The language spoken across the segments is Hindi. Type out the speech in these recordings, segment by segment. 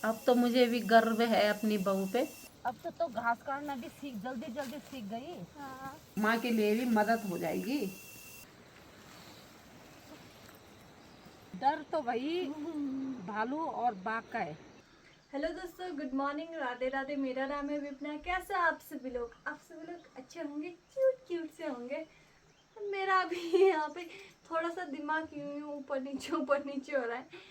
अब तो मुझे भी गर्व है अपनी बहू पे। अब तो घास काटना भी जल्दी जल्दी सीख गई। हाँ। माँ के लिए भी मदद हो जाएगी। डर तो भाई भालू और बाघ का है। हेलो दोस्तों, गुड मॉर्निंग, राधे राधे। मेरा नाम है विपना। कैसे आप सभी लोग? आप सभी लोग अच्छे होंगे, क्यूट क्यूट से होंगे। मेरा अभी यहाँ पे थोड़ा सा दिमाग यूं यूं ऊपर नीचे हो रहा है।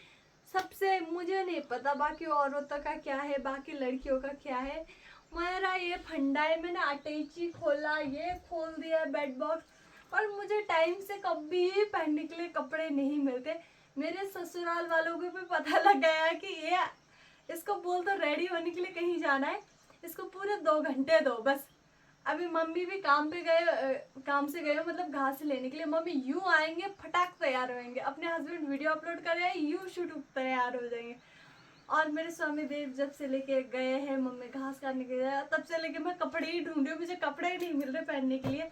सबसे मुझे नहीं पता बाकी औरतों का क्या है, बाकी लड़कियों का क्या है। मेरा ये फंडा है, मैंने अटैची खोला, ये खोल दिया बेड बॉक्स, और मुझे टाइम से कभी पहनने के लिए कपड़े नहीं मिलते। मेरे ससुराल वालों को भी पता लग गया कि ये इसको बोल तो रेडी होने के लिए कहीं जाना है, इसको पूरे 2 घंटे दो बस। अभी मम्मी भी काम पे गए, काम से गए मतलब घास लेने के लिए। मम्मी यूं आएंगे, फटाक तैयार होंगे, अपने हस्बैंड वीडियो अपलोड कर रहे हैं, यूं शूट तैयार हो जाएंगे। और मेरे स्वामी देव जब से लेके गए हैं मम्मी घास काटने के लिए, तब से लेके मैं कपड़े ही ढूंढ रही हूँ, मुझे कपड़े ही नहीं मिल रहे पहनने के लिए।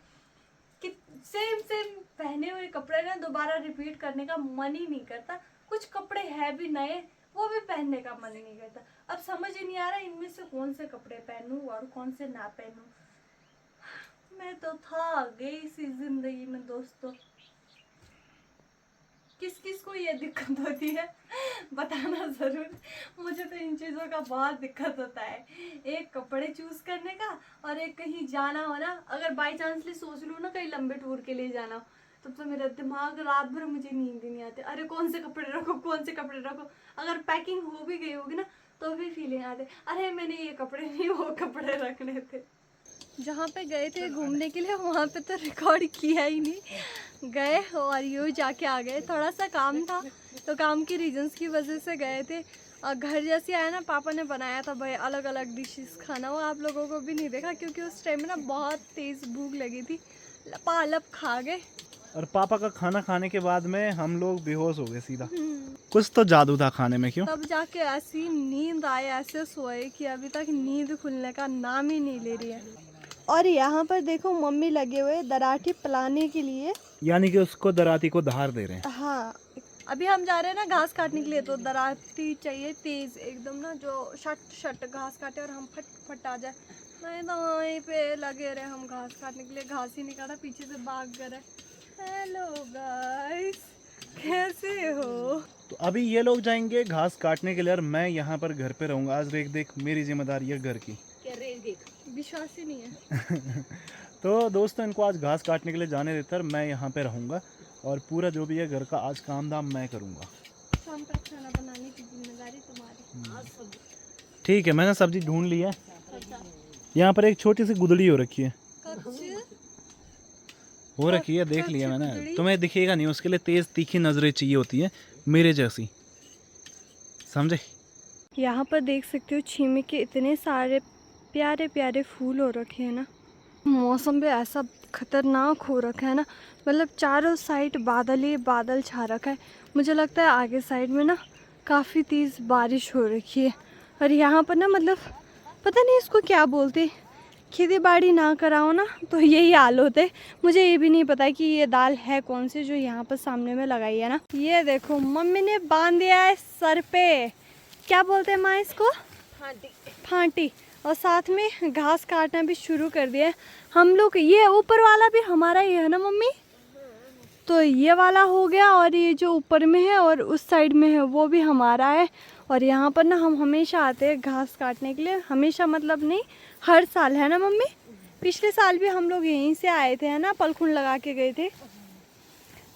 कि सेम सेम पहने हुए कपड़े ना दोबारा रिपीट करने का मन ही नहीं करता। कुछ कपड़े है भी नए, वो भी पहनने का मन ही नहीं करता। अब समझ ही नहीं आ रहा इनमें से कौन से कपड़े पहनूं और कौन से ना पहनूं। मैं तो थक गई सी जिंदगी में दोस्तों। किस किस को ये दिक्कत होती है बताना जरूर। मुझे तो इन चीज़ों का बहुत दिक्कत होता है, एक कपड़े चूज करने का और एक कहीं जाना हो ना। अगर बाई चांसली सोच लूँ ना कहीं लंबे टूर के लिए जाना हो, तब तो मेरा दिमाग रात भर मुझे नींद ही नहीं आती। अरे कौन से कपड़े रखो, कौन से कपड़े रखो। अगर पैकिंग हो भी गई होगी ना तो भी फीलिंग आते, अरे मैंने ये कपड़े नहीं वो कपड़े रखने थे। जहाँ पे गए थे घूमने के लिए वहाँ पे तो रिकॉर्ड किया ही नहीं, गए और यूँ जाके आ गए। थोड़ा सा काम था तो काम की रीजंस की वजह से गए थे। और घर जैसे आया ना, पापा ने बनाया था भाई अलग अलग डिशेस खाना। वो आप लोगों को भी नहीं देखा क्योंकि उस टाइम में ना बहुत तेज़ भूख लगी थी, लपालप खा गए। और पापा का खाना खाने के बाद में हम लोग बेहोश हो गए सीधा। कुछ तो जादू था खाने में, क्यों? तब जाके ऐसी नींद आई, ऐसे सोए कि अभी तक नींद खुलने का नाम ही नहीं ले रही है। और यहाँ पर देखो मम्मी लगे हुए दराठी पलाने के लिए, यानी कि उसको दराती को धार दे रहे हैं। हाँ। अभी हम जा रहे हैं ना घास काटने के लिए, तो दराती चाहिए तेज एकदम ना, जो शट शट घास काटे और हम फट फट आ जाए। नहीं तो वहीं पे लगे रहे हम घास काटने के लिए, घास ही नहीं काटा, पीछे से भाग गए। हेलो गाइस, कैसे हो? तो अभी ये लोग जाएंगे घास काटने के लिए और मैं यहाँ पर घर पे रहूंगा। आज देख मेरी जिम्मेदारी है घर की। विश्वास ही नहीं है। तो दोस्तों इनको आज घास काटने के लिए जाने देते और मैं यहाँ पे रहूँगा और पूरा जो भी है घर का आज काम धाम मैं करूँगा। शाम का खाना बनाने की जिम्मेदारी तुम्हारी। ठीक है, मैंने सब्जी ढूंढ ली है। यहाँ पर एक छोटी सी गुदड़ी हो रखी है, देख लिया मैंने। तुम्हें दिखेगा नहीं, उसके लिए तेज तीखी नजरें चाहिए होती है मेरे जैसी, समझे? यहाँ पर देख सकते हो छीमे के इतने सारे प्यारे प्यारे फूल हो रखे हैं ना। मौसम भी ऐसा खतरनाक हो रखा है ना, मतलब चारों साइड बादल ही बादल छा रखा है। मुझे लगता है आगे साइड में ना काफ़ी तेज़ बारिश हो रखी है। और यहाँ पर ना मतलब पता नहीं इसको क्या बोलते, खेती बाड़ी ना कराओ ना तो यही हाल होते। मुझे ये भी नहीं पता कि ये दाल है कौन सी जो यहाँ पर सामने में लगाई है ना। ये देखो मम्मी ने बांध दिया है सर पे, क्या बोलते हैं माँ इसको? फांटी। फांटी। और साथ में घास काटना भी शुरू कर दिया है हम लोग। ये ऊपर वाला भी हमारा ही है ना मम्मी? तो ये वाला हो गया और ये जो ऊपर में है और उस साइड में है वो भी हमारा है। और यहाँ पर ना हम हमेशा आते हैं घास काटने के लिए, हमेशा मतलब नहीं, हर साल, है ना मम्मी? पिछले साल भी हम लोग यहीं से आए थे, है ना, पलखुन लगा के गए थे।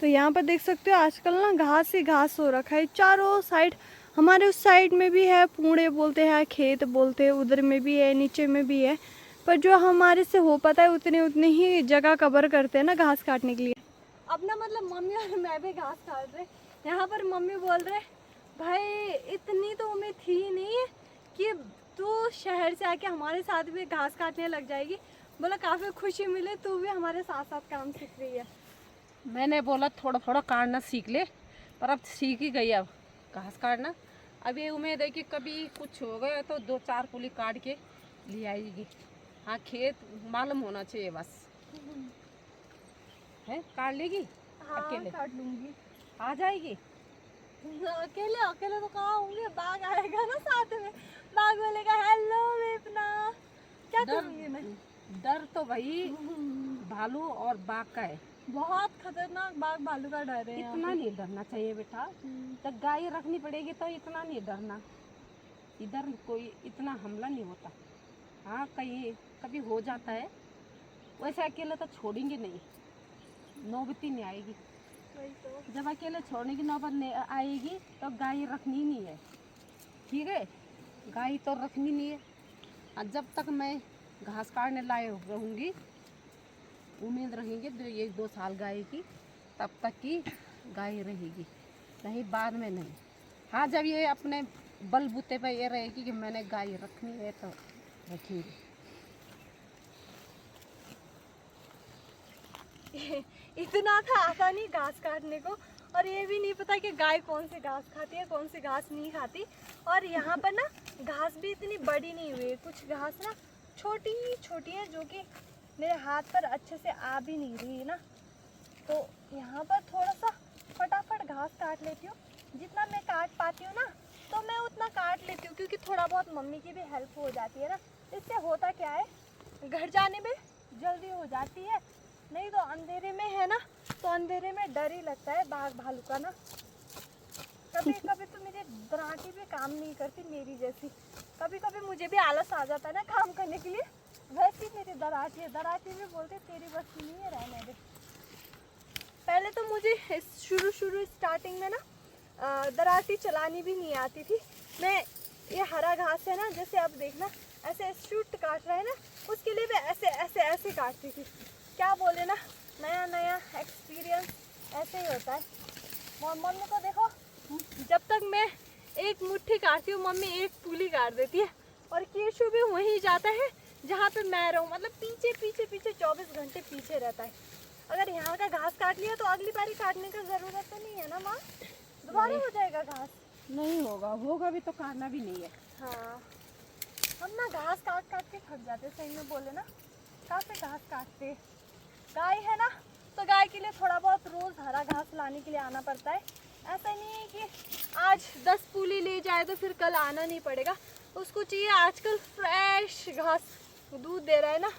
तो यहाँ पर देख सकते हो आजकल ना घास ही घास हो रखा है चारों साइड। हमारे उस साइड में भी है, पूड़े बोलते हैं, खेत बोलते हैं, उधर में भी है, नीचे में भी है। पर जो हमारे से हो पाता है उतने ही जगह कवर करते हैं ना घास काटने के लिए। अब ना मतलब मम्मी और मैं भी घास काट रहे। यहाँ पर मम्मी बोल रहे भाई इतनी तो उम्मीद थी नहीं है कि तू शहर से आके हमारे साथ भी घास काटने लग जाएगी। बोला काफ़ी खुशी मिले, तू भी हमारे साथ साथ काम सीख रही है। मैंने बोला थोड़ा थोड़ा काटना सीख ले, पर अब सीख ही गई अब घास काटना। अब ये उम्मीद है कि कभी कुछ हो गया तो 2-4 पुली काट के ले आएगी। हाँ, खेत मालूम होना चाहिए बस। है काट लेगी? हाँ अकेले काट लूंगी। आ जाएगी? अकेले अकेले तो कहाँ होंगे, बाघ आएगा ना साथ में, तो भाई भालू और बाघ का है। बहुत खतरनाक बाघ भालू का डर है यहाँ इतना नहीं डरना चाहिए बेटा, जब गाय रखनी पड़ेगी तो इतना नहीं डरना, इधर कोई इतना हमला नहीं होता। हाँ कहीं कभी हो जाता है, वैसे अकेले तो छोड़ेंगे नहीं, नौबत ही नहीं आएगी। पे। वही तो। जब अकेले छोड़ने की नौबत आएगी तो गाय रखनी नहीं है, ठीक है, गाय तो रखनी नहीं है। और जब तक मैं घास काटने लायक रहूँगी, उम्मीद रहेंगे 1-2 साल गाय की, तब तक की गाय रहेगी, नहीं बाद में नहीं। हाँ जब ये अपने बलबूते पे ये रहेगी कि मैंने गाय रखनी है तो रखेंगे। इतना था आता नहीं घास काटने को, और ये भी नहीं पता कि गाय कौन सी घास खाती है कौन सी घास नहीं खाती। और यहाँ पर ना घास भी इतनी बड़ी नहीं हुई है, कुछ घास ना छोटी छोटी है जो कि मेरे हाथ पर अच्छे से आ भी नहीं रही है ना। तो यहाँ पर थोड़ा सा फटाफट घास काट लेती हूँ, जितना मैं काट पाती हूँ ना तो मैं उतना काट लेती हूँ, क्योंकि थोड़ा बहुत मम्मी की भी हेल्प हो जाती है ना। इससे होता क्या है, घर जाने में जल्दी हो जाती है, नहीं तो अंधेरे में है ना, तो अंधेरे में डर ही लगता है बाघ भालू का ना। कभी कभी तो मेरी दराटी भी काम नहीं करती मेरी जैसी, कभी कभी मुझे भी आलस आ जाता है ना काम करने के लिए, वैसी मेरी दराटी है। दराटी भी बोलते तेरी बस की नहीं है, रहने दे। पहले तो मुझे शुरू स्टार्टिंग में ना दराटी चलानी भी नहीं आती थी। मैं ये हरा घास है ना, जैसे अब देखना ऐसे शूट काट रहा है ना, उसके लिए भी ऐसे ऐसे ऐसे काटती थी। क्या बोले ना, नया नया एक्सपीरियंस ऐसे ही होता है। मम्मी को देखो, जब तक मैं एक मुट्ठी काटती हूँ मम्मी एक पूली काट देती है, और केशु भी वहीं जाता है जहाँ पे मैं रहूँ, मतलब पीछे पीछे पीछे 24 घंटे पीछे रहता है। अगर यहाँ का घास काट लिया तो अगली बारी काटने का ज़रूरत तो नहीं है ना माँ, दोबारा हो जाएगा घास। नहीं होगा भी तो काटना भी नहीं है। हाँ, हम ना घास काट काट के थक जाते, सही में बोले ना, काफ़ी घास काटते। गाय है ना, तो गाय के लिए थोड़ा बहुत रोज़ हरा घास लाने के लिए आना पड़ता है। ऐसा नहीं है कि आज 10 पूली ले जाए तो फिर कल आना नहीं पड़ेगा, उसको चाहिए आजकल फ्रेश घास। दूध दे रहा है ना,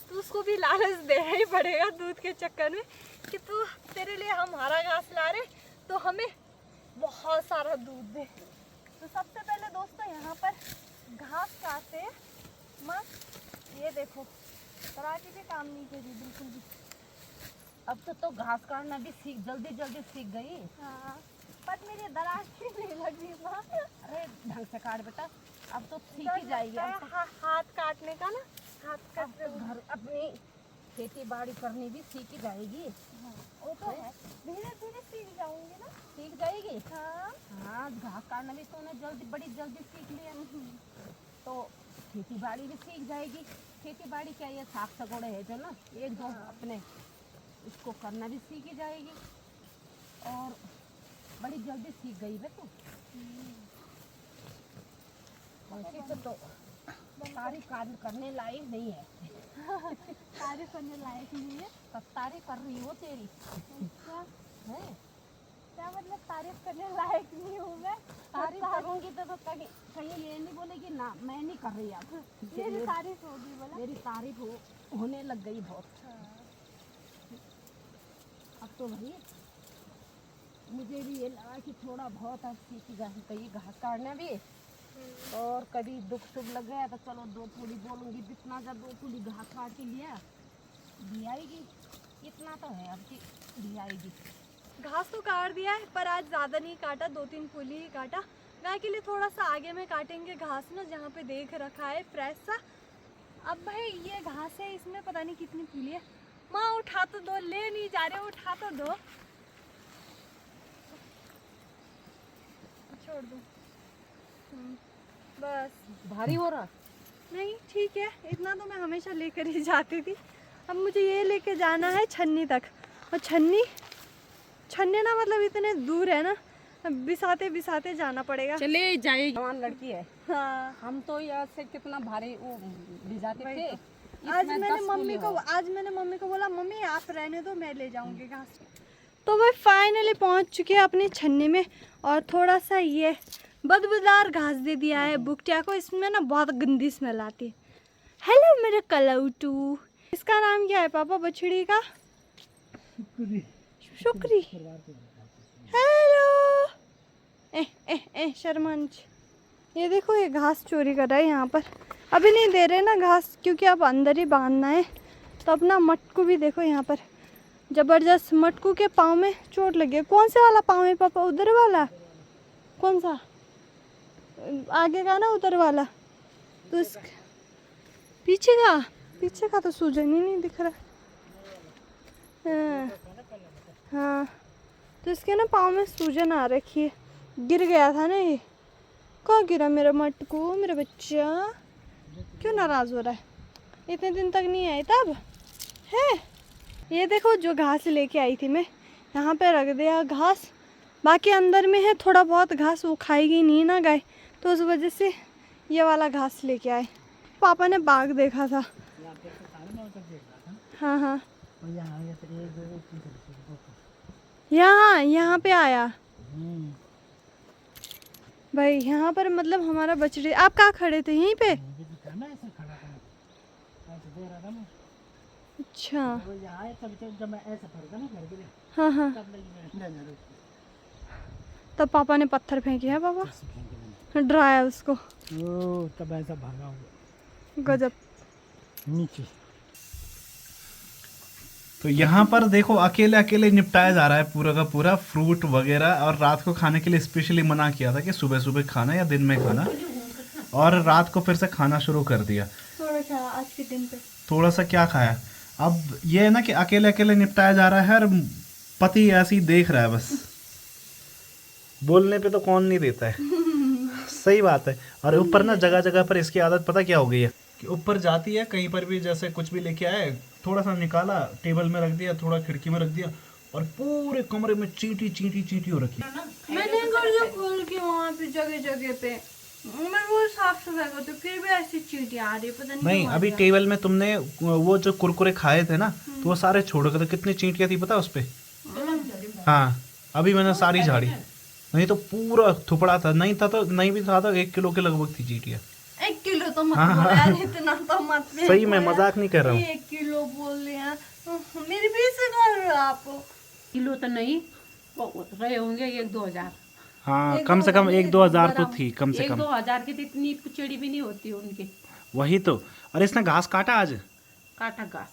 तो उसको भी लालच देना ही पड़ेगा दूध के चक्कर में, कि तू तेरे लिए हम हरा घास ला रहे तो हमें बहुत सारा दूध दे। तो सबसे पहले दोस्तों यहाँ पर घास काटते हैं। माँ ये देखो, तराटी भी काम नहीं करी बिल्कुल भी। अब तो घास काटना भी जल्दी सीख गई। हाँ, पर मेरी दराटी नहीं लग रही माँ। अरे ढंग से काट बेटा, अब तो सीख ही जाएगी। अब तो हाथ काटने का ना, हाथ अब काटने तो घर अपनी खेती बाड़ी करनी भी सीख ही जाएगी। वो तो है, धीरे धीरे सीख जाऊंगी ना। सीख जाएगी। हाँ हाँ घास काटना भी तूने बड़ी जल्दी सीख लिया, तो खेती बाड़ी भी सीख जाएगी। खेती बाड़ी क्या, ये साग सगोड़े है जो ना, एक दो अपने इसको करना भी सीख ही जाएगी, और बड़ी जल्दी सीख गई बे तू। वैसे तो तारीफ करने लायक नहीं है। तारीफ करने लायक नहीं है। तब तारीफ कर रही हो तेरी क्या है। क्या मतलब तारीफ करने लायक नहीं हूँ मैं? तारीफ करूंगी तो कहीं ये नहीं बोलेगी ना मैं नहीं कर रही। अब मेरी तारीफ होगी बोला। मेरी तारीफ होने लग गई बहुत। अब तो भाई मुझे भी ये लगा कि थोड़ा बहुत अब सीख गई घास काटना भी, और कभी दुख सुख लग गया तो चलो 2 पूली बोलूँगी, जितना जब 2 पूली घास काट के लिया दी आएगी, इतना तो है अब की दी आएगी। घास तो काट दिया है, पर आज ज़्यादा नहीं काटा, 2-3 फूली ही काटा। गाय के लिए थोड़ा सा आगे में काटेंगे घास ना, जहाँ पे देख रखा है फ्रेश सा। अब भाई ये घास है, इसमें पता नहीं कितनी फूली है। माँ उठा तो दो, ले नहीं जा रहे, उठा तो दो। छोड़ दो। बस भारी हो रहा नहीं, ठीक है, इतना तो मैं हमेशा लेकर ही जाती थी। अब मुझे ये लेके जाना है छन्नी तक, और छन्नी ना मतलब इतने दूर है ना, बिसाते बिसाते जाना पड़ेगा। चले जाएगी, जवान लड़की है। हाँ, हम तो यहाँ से कितना भारी वो भिजाते थे। आज मैंने मम्मी को बोला मम्मी आप रहने दो, मैं ले जाऊंगी घास। तो वह फाइनली पहुंच चुके हैं अपनी छन्नी में, और थोड़ा सा ये बदबूदार घास दे दिया है बुकटिया को। इसमें ना बहुत गंदी स्मेल आती है। हेलो मेरे कलौटू, इसका नाम क्या है पापा बछड़ी का? शुक्री। हेलो। शर्मांश, ये देखो ये घास चोरी कर रहा है यहाँ पर। अभी नहीं दे रहे ना घास, क्योंकि अब अंदर ही बांधना है। तो अपना मटकू भी देखो यहाँ पर जबरदस्त। मटकू के पाँव में चोट लगी है। कौन से वाला पाँव है पापा? उधर वाला? कौन सा? आगे का ना, उधर वाला? तो इस पीछे का तो सूजन ही नहीं दिख रहा। हाँ, तो इसके ना पाँव में सूजन आ रखी है। गिर गया था ना ये। कहाँ गिरा मेरा मटकू, मेरा बच्चा? क्यों नाराज़ हो रहा है? इतने दिन तक नहीं आई तब है। ये देखो जो घास लेके आई थी मैं, यहाँ पे रख दिया घास। बाकी अंदर में है थोड़ा बहुत घास, वो खाएगी नहीं ना गाय, तो उस वजह से ये वाला घास लेके आए। पापा ने बाघ देखा था। हाँ, यहाँ पे आया भाई। यहाँ पर मतलब हमारा बछड़ी। आप कहाँ खड़े थे? यहीं पे? अच्छा। हाँ, तब पापा ने पत्थर फेंके हैं पापा, डराया उसको। तब ऐसा भागा हुआ गजब। नीचे। तो यहाँ पर देखो अकेले अकेले निपटाया जा रहा है पूरा का पूरा फ्रूट वगैरह। और रात को खाने के लिए स्पेशली मना किया था कि सुबह सुबह खाना या दिन में खाना, और रात को फिर से खाना शुरू कर दिया। थोड़ा सा आज के दिन पे थोड़ा सा क्या खाया। अब ये है ना कि अकेले अकेले निपटाया जा रहा है, और पति ऐसे ही देख रहा है बस। बोलने पे तो कौन नहीं देता है। सही बात है। और ऊपर ना जगह जगह पर इसकी आदत पता क्या हो गई है कि ऊपर जाती है कहीं पर भी, जैसे कुछ भी लेके आए, थोड़ा सा निकाला, टेबल में रख दिया, थोड़ा खिड़की में रख दिया, और पूरे कमरे में चींटी चींटी चींटी हो रखी। मैंने घर खोल के वहाँ पे जगह जगह पे मैं वो साफ सफाई करती हूँ, फिर भी ऐसी चींटी आ रही है, पता नहीं नहीं, क्यों आ अभी रही है। टेबल में तुमने वो जो कुरकुरे खाए थे ना, तो वो सारे छोड़ गए थे। कितनी चींटियां थी पता उस पे? हाँ, अभी मैंने सारी झाड़ी। नहीं तो पूरा थुपड़ा था। नहीं था तो नहीं भी था तो 1 किलो के लगभग थी चींटियां। 1 किलो तो मत हाँ, बोलो हाँ। यार, इतना तो मत। सही में मजाक नहीं कर रहा हूँ। 1 किलो बोल रहे हैं, मेरी बेइज्जती कर रहे हो आप। किलो तो नहीं, वो रहे होंगे 1-2 हजार। हाँ, कम से कम 1-2 हजार तो थी कम से कम। 1-2 हजार की तो इतनी पुचड़ी भी नहीं होती उनकी। वही तो। और इसने घास काटा आज काटा घास,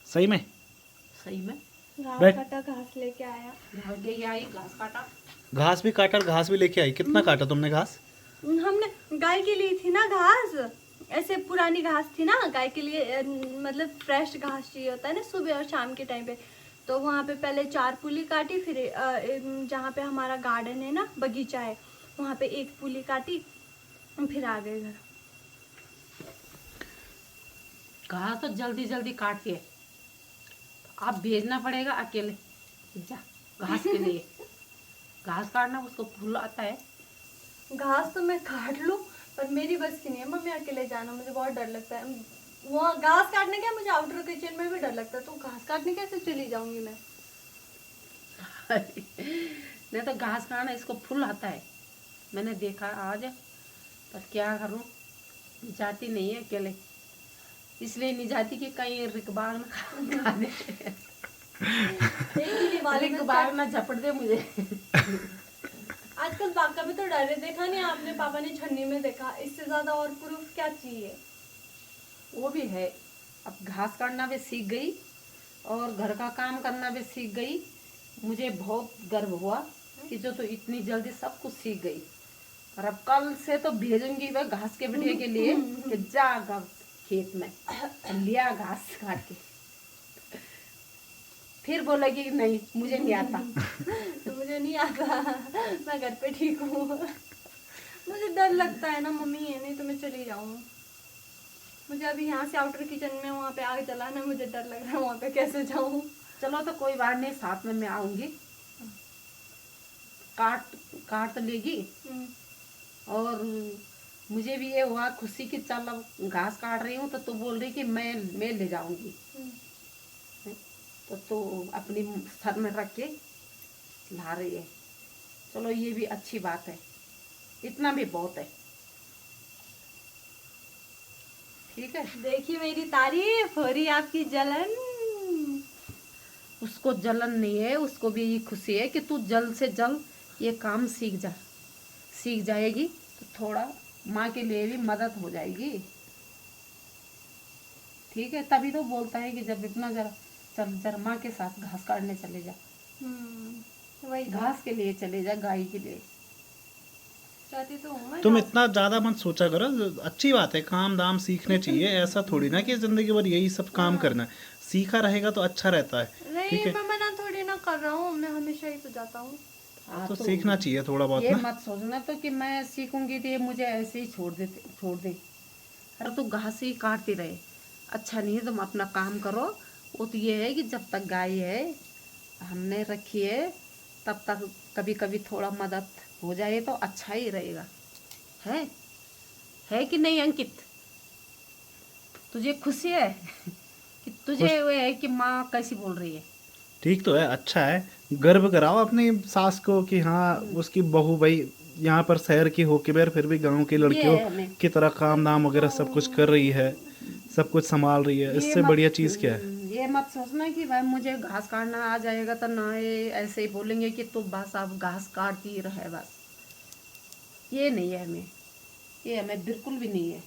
सही में। सही में बैठ। काटा घास लेके आया। घास ले आई, घास काटा। घास भी काटा और घास भी लेके आई। कितना काटा तुमने घास? हमने गाय के लिए थी ना घास, ऐसे पुरानी घास थी ना गाय के लिए, मतलब फ्रेश घास चाहिए होता है ना सुबह और शाम के टाइम पे। तो वहाँ पे पहले 4 पुली काटी, फिर जहाँ पे हमारा गार्डन है ना, बगीचा है, वहाँ पे 1 पुली काटी, फिर आ गए घर। घास तो जल्दी जल्दी काट के आप भेजना पड़ेगा अकेले जा घास के लिए। घास काटना उसको फूल आता है। घास तो मैं काट लूँ, पर मेरी बस की नहीं है मम्मी अकेले जाना, मुझे बहुत डर लगता है। वहाँ घास काटने क्या, मुझे आउटर किचन में भी डर लगता है, तो घास काटने कैसे चली जाऊंगी मैं? नहीं तो घास काटना इसको फूल आता है, मैंने देखा आज। पर क्या करूं, जाती नहीं है अकेले, इसलिए नहीं जाती कि कहीं रिकबाग ना खा दे। रिकबाग ना झपट दे मुझे। आजकल बाघ का भी तो डर है, देखा नहीं आपने, पापा ने छन्नी में देखा। इससे ज्यादा और प्रूफ क्या चाहिए? वो भी है। अब घास काटना भी सीख गई और घर का काम करना भी सीख गई। मुझे बहुत गर्व हुआ कि जो तो इतनी जल्दी सब कुछ सीख गई। और अब कल से तो भेजूंगी वह घास के बिटिया के लिए कि जा खेत में लिया घास काट के। फिर बोलेगी नहीं मुझे नहीं आता। तो मुझे नहीं आता, मैं घर पे ठीक हूँ। मुझे डर लगता है ना मम्मी, है नहीं तो मैं चली जाऊँ। मुझे अभी यहाँ से आउटर किचन में वहाँ पे आग जलाना, मुझे डर लग रहा है, वहाँ पे कैसे जाऊँ? चलो तो कोई बात नहीं, साथ में मैं आऊंगी। काट तो लेगी। और मुझे भी ये हुआ खुशी कि चल अब घास काट रही हूँ तो बोल रही कि मैं ले जाऊंगी। तो अपनी सर में रख के ला रही है। चलो ये भी अच्छी बात है, इतना भी बहुत है। ठीक है। देखिए मेरी तारीफ हो रही, आपकी जलन। उसको जलन नहीं है, उसको भी ये खुशी है कि तू जल्द से जल्द ये काम सीख जाएगी तो थोड़ा माँ के लिए भी मदद हो जाएगी। ठीक है, तभी तो बोलता है कि जब इतना जरा चल जरा माँ के साथ घास काटने चले जा, वही घास के लिए चले जा, गाय के लिए। चाहती तो हूँ मैं। तुम इतना ज्यादा मत सोचा करो, अच्छी बात है, काम दाम सीखने चाहिए। ऐसा थोड़ी ना कि जिंदगी भर यही सब काम करना है, सीखा रहेगा तो अच्छा रहता है। नहीं, ठीक है, मैं मना थोड़ी ना कर रहा हूँ, मैं हमेशा ही तो जाता हूँ। हाँ, तो सीखना चाहिए थोड़ा बहुत ये ना। मत सोचना तो कि मैं सीखूंगी तो ये मुझे ऐसे ही छोड़ दे। अरे तू घास ही काटती रहे, अच्छा नहीं है। तुम अपना काम करो। वो तो ये है कि जब तक गाय है हमने रखी है तब तक कभी कभी थोड़ा मदद हो जाए तो अच्छा ही रहेगा। है कि नहीं अंकित? तुझे खुशी है कि तुझे वो है कि माँ कैसी बोल रही है? ठीक तो है, अच्छा है, गर्व कराओ अपनी सास को कि हाँ उसकी बहू भाई यहाँ पर शहर की होके भी फिर भी गांव की ये लड़कियों है हमें। की तरह काम दाम वगैरह सब कुछ कर रही है, सब कुछ संभाल रही है। इससे बढ़िया चीज़ क्या है? ये मत सोचना कि भाई मुझे घास काटना आ जाएगा तो ना, ये ऐसे ही बोलेंगे कि तू बस अब घास काटती रहे बस। ये नहीं है हमें, ये हमें बिल्कुल भी नहीं है।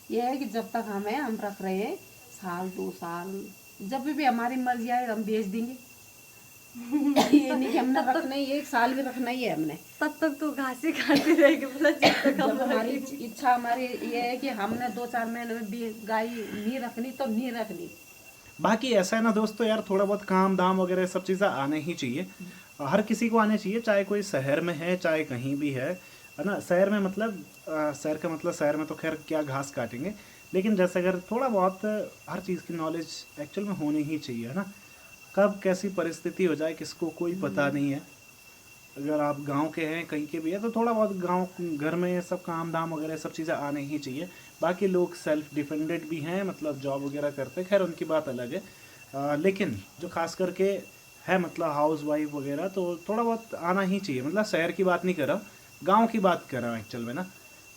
ये है कि जब तक हम रख रहे हैं, साल 2 साल जब भी हमारी मर्जी आए हम बेच देंगे। ये नहीं कि हमने रखना ही 1 साल भी रखना ही है हमने। तब तक तो घास ही खाती रहेगी, मतलब जब तक हम जब हमारी इच्छा हमारी ये है कि हमने 2-4 महीने में भी गाय नहीं रखनी तो नहीं रखनी। बाकी ऐसा है ना दोस्तों यार, थोड़ा बहुत काम दाम वगैरह सब चीज़ें आने ही चाहिए, हर किसी को आने चाहिए, चाहे कोई शहर में है चाहे कहीं भी है ना। शहर में मतलब शहर का मतलब शहर में तो खैर क्या घास काटेंगे, लेकिन जैसे अगर थोड़ा बहुत हर चीज़ की नॉलेज एक्चुअल में होनी ही चाहिए, है ना। कब कैसी परिस्थिति हो जाए किसको कोई पता नहीं है। अगर आप गांव के हैं कहीं के भी है तो थोड़ा बहुत गांव घर में सब काम दाम वगैरह सब चीज़ें आने ही चाहिए। बाकी लोग सेल्फ डिपेंडेंट भी हैं, मतलब जॉब वगैरह करते हैं, खैर उनकी बात अलग है। लेकिन जो खास करके है मतलब हाउस वाइफ वगैरह तो थोड़ा बहुत आना ही चाहिए। मतलब शहर की बात नहीं कर रहा, गांव की बात कर रहा हूँ एक्चुअल में ना।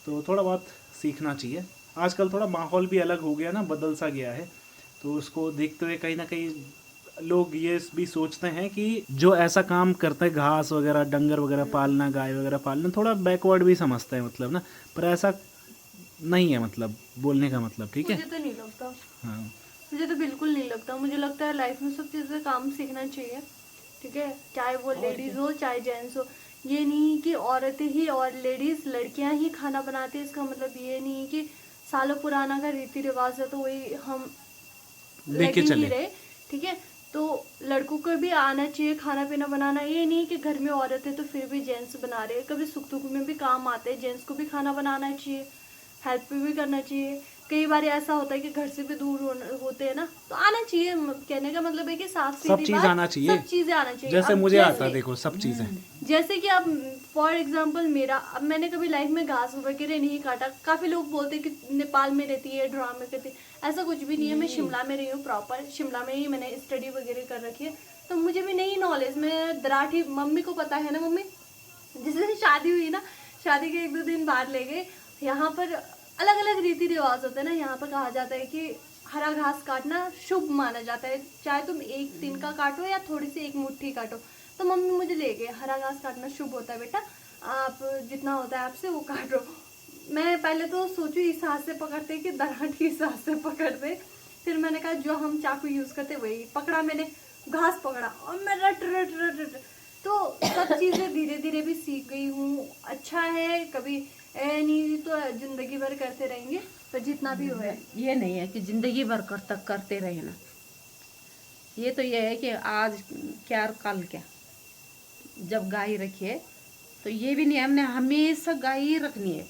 तो थोड़ा बहुत सीखना चाहिए। आजकल थोड़ा माहौल भी अलग हो गया ना, बदल सा गया है, तो उसको देखते हुए कहीं ना कहीं लोग ये भी सोचते हैं कि जो ऐसा काम करते हैं घास वगैरह डंगर वगैरह पालना गाय वगैरह पालना, थोड़ा बैकवर्ड भी समझते हैं मतलब ना। पर ऐसा नहीं है, मतलब बोलने का मतलब, ठीक है। मुझे तो नहीं लगता, हाँ, मुझे तो बिल्कुल नहीं लगता। मुझे लगता है लाइफ में सब चीज़ें काम सीखना चाहिए, ठीक है, चाहे वो लेडीज हो चाहे जेंट्स हो। ये नहीं कि औरतें ही और लेडीज लड़कियां ही खाना बनाती है, इसका मतलब ये नहीं कि सालों पुराना का रीति रिवाज है तो वही हम लेके लगे ही चले। रहे, ठीक है। तो लड़कों को भी आना चाहिए खाना पीना बनाना। ये नहीं कि घर में औरत है तो फिर भी जेंट्स बना रहे हैं, कभी सुख दुख में भी काम आते हैं, जेंट्स को भी खाना बनाना चाहिए, हेल्प भी करना चाहिए। कई बार ऐसा होता है कि घर से भी दूर होते हैं ना, तो आना चाहिए। कहने का मतलब है कि साफ सब चीज़ आना चाहिए, सब चीजें आना चाहिए। जैसे अब मुझे आता है, देखो सब चीज़ें। जैसे कि अब फॉर एग्जांपल मेरा, अब मैंने कभी लाइफ में घास वगैरह नहीं काटा। काफी लोग बोलते हैं कि नेपाल में रहती है ड्रामे करती है, ऐसा कुछ भी नहीं है। मैं शिमला में रही हूँ, प्रॉपर शिमला में ही मैंने स्टडी वगैरह कर रखी है, तो मुझे भी नहीं नॉलेज। मैं दराठी, मम्मी को पता है ना, मम्मी जिस दिन शादी हुई ना, शादी के 1-2 दिन बाद ले गए। यहाँ पर अलग अलग रीति रिवाज होते हैं ना। यहाँ पर कहा जाता है कि हरा घास काटना शुभ माना जाता है, चाहे तुम 1 दिन का काटो या थोड़ी सी 1 मुट्ठी काटो। तो मम्मी मुझे ले गए, हरा घास काटना शुभ होता है बेटा, आप जितना होता है आपसे वो काटो। मैं पहले तो सोचू इस हाथ से पकड़ते कि दराठी इस हाथ से पकड़ते, फिर मैंने कहा जो हम चाकू यूज करते वही पकड़ा, मैंने घास पकड़ा और मैं रट रट रट रट। तो सब चीजें धीरे धीरे भी सीख गई हूँ। अच्छा है, कभी नहीं तो जिंदगी भर करते रहेंगे, तो जितना भी हो। ये नहीं है कि जिंदगी भर करते रहे ना। ये तो ये है कि आज क्या और कल क्या। जब गाय रखी है तो ये भी नहीं, हमने हमेशा गाय ही रखनी है।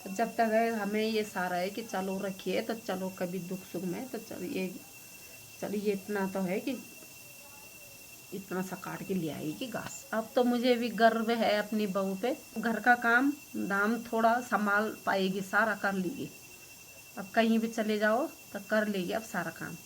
तो जब तक है हमें ये सारा है कि चलो रखिए, तो चलो कभी दुख सुख में तो चलिए इतना तो है कि इतना सा काट के ले आएगी घास। अब तो मुझे भी गर्व है अपनी बहू पे, घर का काम दाम थोड़ा संभाल पाएगी, सारा कर लेगी। अब कहीं भी चले जाओ तो कर लेगी अब सारा काम।